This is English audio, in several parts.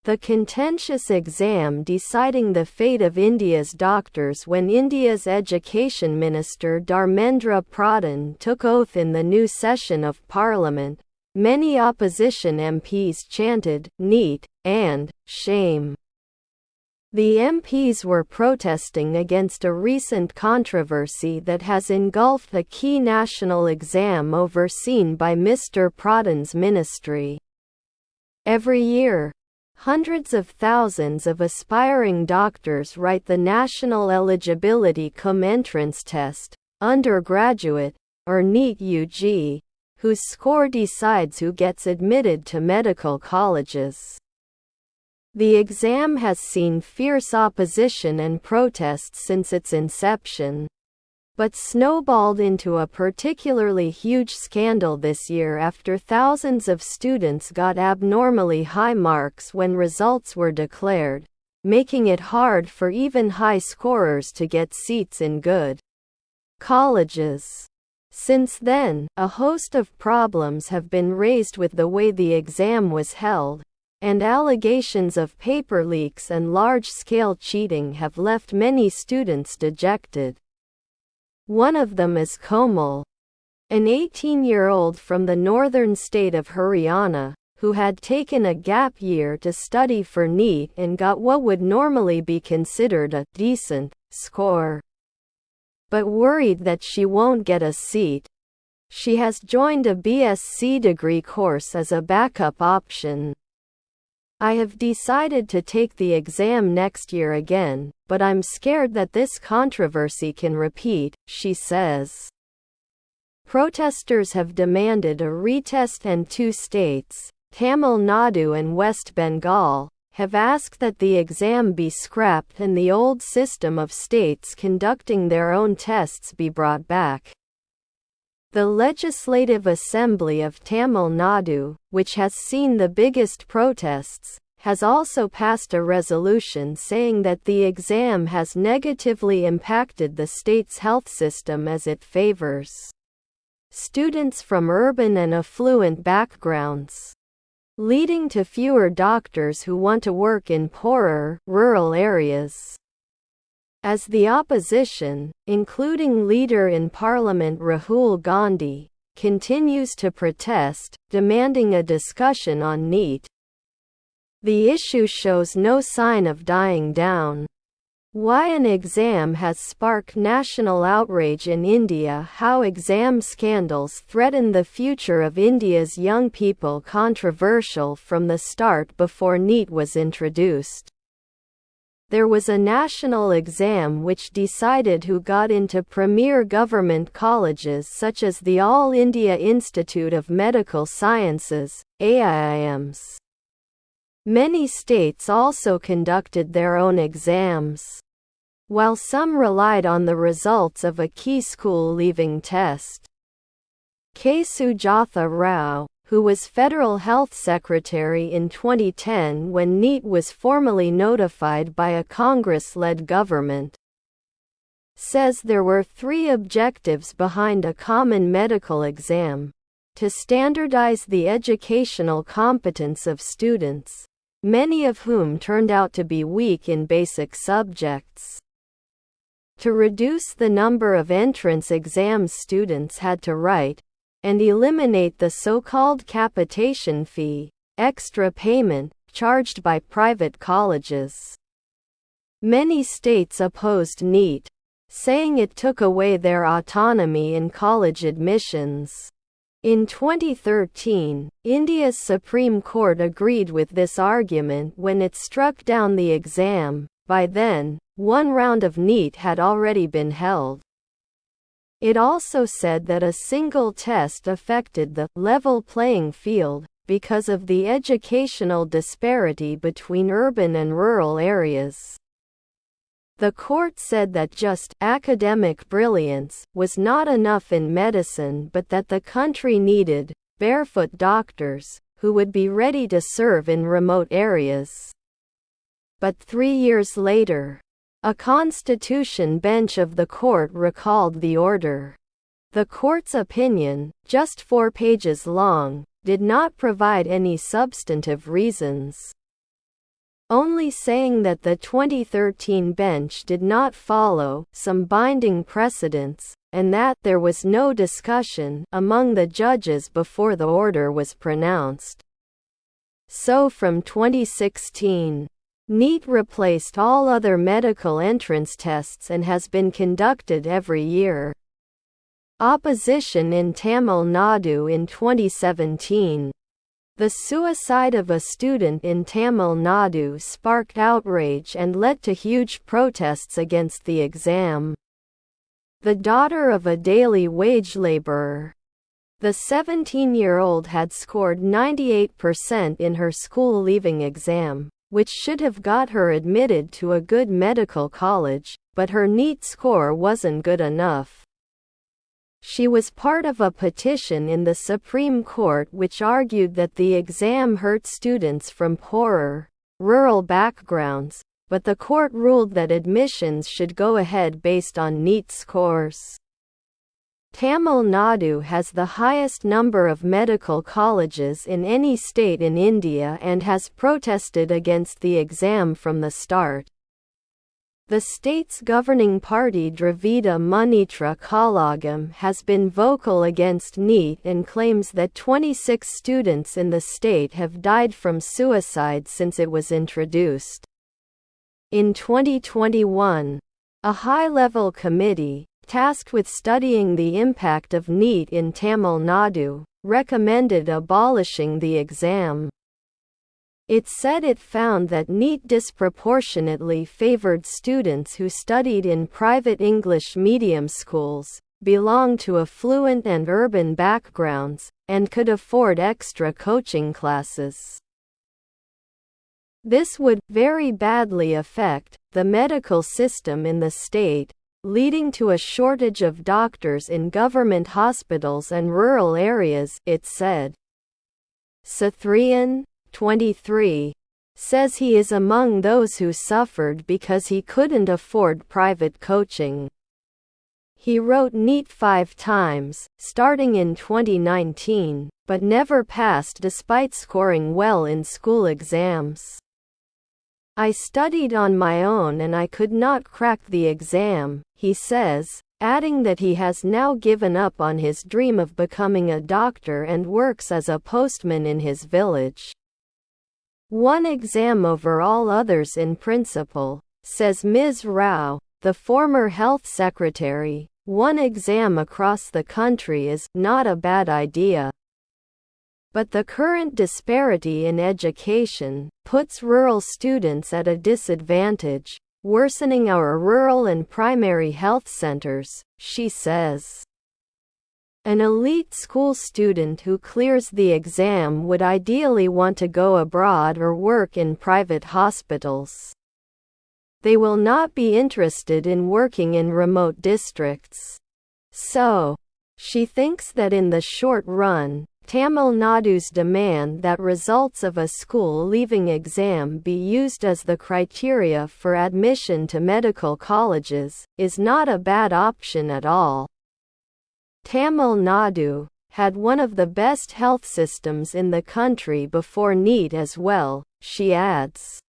The contentious exam deciding the fate of India's doctors when India's Education Minister Dharmendra Pradhan took oath in the new session of Parliament. Many opposition MPs chanted, "NEET," and "Shame." The MPs were protesting against a recent controversy that has engulfed a key national exam overseen by Mr. Pradhan's ministry. Every year, hundreds of thousands of aspiring doctors write the National Eligibility Cum Entrance Test, undergraduate, or NEET UG, whose score decides who gets admitted to medical colleges. The exam has seen fierce opposition and protests since its inception, but snowballed into a particularly huge scandal this year after thousands of students got abnormally high marks when results were declared, making it hard for even high scorers to get seats in good colleges. Since then, a host of problems have been raised with the way the exam was held, and allegations of paper leaks and large-scale cheating have left many students dejected. One of them is Komal, an 18-year-old from the northern state of Haryana, who had taken a gap year to study for NEET and got what would normally be considered a decent score. But worried that she won't get a seat, she has joined a BSc degree course as a backup option. "I have decided to take the exam next year again, but I'm scared that this controversy can repeat," she says. Protesters have demanded a retest, and 2 states, Tamil Nadu and West Bengal, have asked that the exam be scrapped and the old system of states conducting their own tests be brought back. The Legislative Assembly of Tamil Nadu, which has seen the biggest protests, has also passed a resolution saying that the exam has negatively impacted the state's health system as it favors students from urban and affluent backgrounds, leading to fewer doctors who want to work in poorer, rural areas. As the opposition, including Leader in Parliament Rahul Gandhi, continues to protest, demanding a discussion on NEET, the issue shows no sign of dying down. Why an exam has sparked national outrage in India. How exam scandals threaten the future of India's young people. Controversial from the start before NEET was introduced. There was a national exam which decided who got into premier government colleges such as the All India Institute of Medical Sciences, AIIMS. Many states also conducted their own exams, while some relied on the results of a key school leaving test. K. Sujatha Rao, who was Federal Health Secretary in 2010 when NEET was formally notified by a Congress-led government, says there were 3 objectives behind a common medical exam: to standardize the educational competence of students, many of whom turned out to be weak in basic subjects; to reduce the number of entrance exams students had to write, and eliminate the so-called capitation fee, extra payment, charged by private colleges. Many states opposed NEET, saying it took away their autonomy in college admissions. In 2013, India's Supreme Court agreed with this argument when it struck down the exam. By then, 1 round of NEET had already been held. It also said that a single test affected the level playing field because of the educational disparity between urban and rural areas. The court said that just academic brilliance was not enough in medicine, but that the country needed barefoot doctors who would be ready to serve in remote areas. But 3 years later, a constitution bench of the court recalled the order. The court's opinion, just 4 pages long, did not provide any substantive reasons. only saying that the 2013 bench did not follow some binding precedents, and that there was no discussion among the judges before the order was pronounced. So from 2016, NEET replaced all other medical entrance tests and has been conducted every year. Opposition in Tamil Nadu in 2017. The suicide of a student in Tamil Nadu sparked outrage and led to huge protests against the exam. The daughter of a daily wage laborer. The 17-year-old had scored 98% in her school leaving exam, which should have got her admitted to a good medical college, but her NEET score wasn't good enough. She was part of a petition in the Supreme Court which argued that the exam hurt students from poorer, rural backgrounds, but the court ruled that admissions should go ahead based on NEET scores. Tamil Nadu has the highest number of medical colleges in any state in India and has protested against the exam from the start. The state's governing party Dravida Munnetra Kazhagam has been vocal against NEET and claims that 26 students in the state have died from suicide since it was introduced. In 2021, a high-level committee, tasked with studying the impact of NEET in Tamil Nadu, recommended abolishing the exam. It said it found that NEET disproportionately favored students who studied in private English medium schools, belonged to affluent and urban backgrounds, and could afford extra coaching classes. This would very badly affect the medical system in the state, leading to a shortage of doctors in government hospitals and rural areas, it said. Sathrian, 23, says he is among those who suffered because he couldn't afford private coaching. He wrote NEET 5 times, starting in 2019, but never passed despite scoring well in school exams. I studied on my own and I could not crack the exam, he says, adding that he has now given up on his dream of becoming a doctor and works as a postman in his village. One exam over all others in principle, says Ms. Rao, the former health secretary. One exam across the country is not a bad idea. But the current disparity in education puts rural students at a disadvantage, worsening our rural and primary health centers, she says. An elite school student who clears the exam would ideally want to go abroad or work in private hospitals. They will not be interested in working in remote districts. So, she thinks that in the short run, Tamil Nadu's demand that results of a school leaving exam be used as the criteria for admission to medical colleges is not a bad option at all. Tamil Nadu had one of the best health systems in the country before NEET as well, she adds.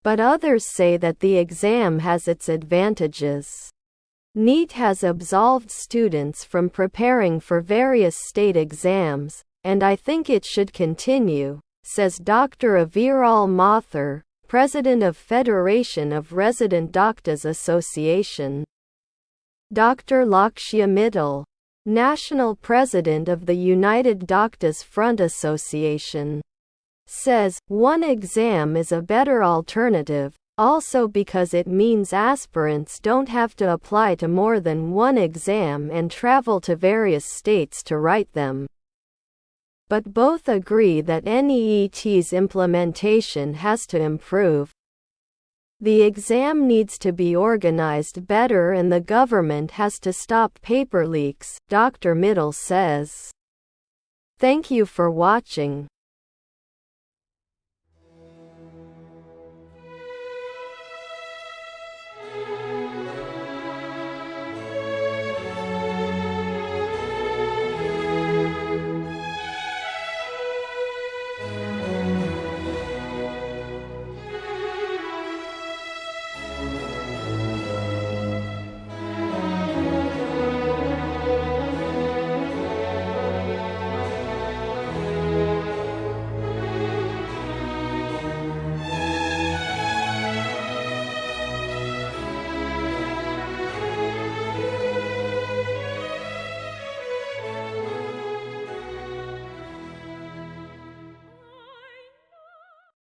But others say that the exam has its advantages. NEET has absolved students from preparing for various state exams, and I think it should continue, says Dr. Aviral Mathur, president of Federation of Resident Doctors Association. Dr. Lakshya Mittal, national president of the United Doctors Front Association, says, one exam is a better alternative, also because it means aspirants don't have to apply to more than one exam and travel to various states to write them. But both agree that NEET's implementation has to improve. The exam needs to be organized better and the government has to stop paper leaks, Dr. Mittal says. Thank you for watching.